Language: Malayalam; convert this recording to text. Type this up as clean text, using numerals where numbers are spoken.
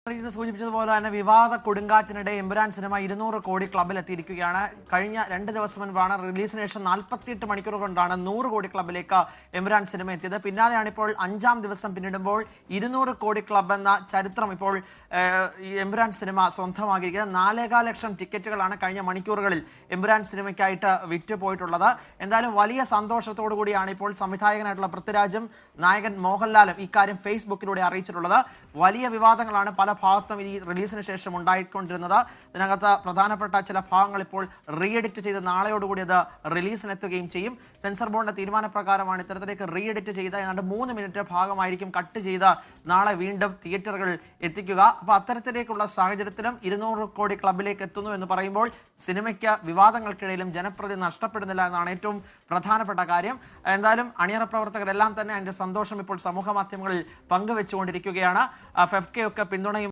സൂചിപ്പിച്ചതുപോലെ തന്നെ വിവാദ കൊടുങ്കാറ്റിനിടെ എമ്പുരാൻ സിനിമ 200 കോടി ക്ലബിൽ എത്തിയിരിക്കുകയാണ്. കഴിഞ്ഞ 2 ദിവസം മുൻപാണ് റിലീസിന് ശേഷം 48 മണിക്കൂർ കൊണ്ടാണ് 100 കോടി ക്ലബിലേക്ക് എമ്പുരാൻ സിനിമ എത്തിയത്. പിന്നാലെയാണ് ഇപ്പോൾ 5-ാം ദിവസം പിന്നിടുമ്പോൾ 200 കോടി ക്ലബ് എന്ന ചരിത്രം ഇപ്പോൾ എമ്പുരാൻ സിനിമ സ്വന്തമാക്കിയിരിക്കുന്നത്. 4.25 ലക്ഷം ടിക്കറ്റുകളാണ് കഴിഞ്ഞ മണിക്കൂറുകളിൽ എമ്പുരാൻ സിനിമയ്ക്കായിട്ട് വിറ്റുപോയിട്ടുള്ളത്. എന്തായാലും വലിയ സന്തോഷത്തോടു കൂടിയാണ് ഇപ്പോൾ സംവിധായകനായിട്ടുള്ള പൃഥ്വിരാജും നായകൻ മോഹൻലാലും ഇക്കാര്യം ഫേസ്ബുക്കിലൂടെ അറിയിച്ചിട്ടുള്ളത്. വലിയ വിവാദങ്ങളാണ് പല ഭാഗത്തും ഈ റിലീസിന് ശേഷം ഉണ്ടായിക്കൊണ്ടിരുന്നത്. ഇതിനകത്ത് പ്രധാനപ്പെട്ട ചില ഭാഗങ്ങൾ ഇപ്പോൾ റീ എഡിറ്റ് ചെയ്ത് നാളെയോടുകൂടി അത് റിലീസിനെത്തുകയും ചെയ്യും. സെൻസർ ബോർഡിന്റെ തീരുമാനപ്രകാരമാണ് ഇത്തരത്തിലേക്ക് റീ എഡിറ്റ് ചെയ്ത് ഏതാണ്ട് 3 മിനിറ്റ് ഭാഗമായിരിക്കും കട്ട് ചെയ്ത് നാളെ വീണ്ടും തിയേറ്ററുകളിൽ എത്തിക്കുക. അപ്പോൾ അത്തരത്തിലേക്കുള്ള സാഹചര്യത്തിലും 200 കോടി ക്ലബിലേക്ക് എത്തുന്നു എന്ന് പറയുമ്പോൾ സിനിമയ്ക്ക് വിവാദങ്ങൾക്കിടയിലും ജനപ്രതി നഷ്ടപ്പെടുന്നില്ല എന്നാണ് ഏറ്റവും പ്രധാനപ്പെട്ട കാര്യം. എന്തായാലും അണിയറ പ്രവർത്തകരെല്ലാം തന്നെ അതിൻ്റെ സന്തോഷം ഇപ്പോൾ സമൂഹ മാധ്യമങ്ങളിൽ പങ്കുവെച്ചുകൊണ്ടിരിക്കുകയാണ്. FFK ഒക്കെ പിന്തുണയും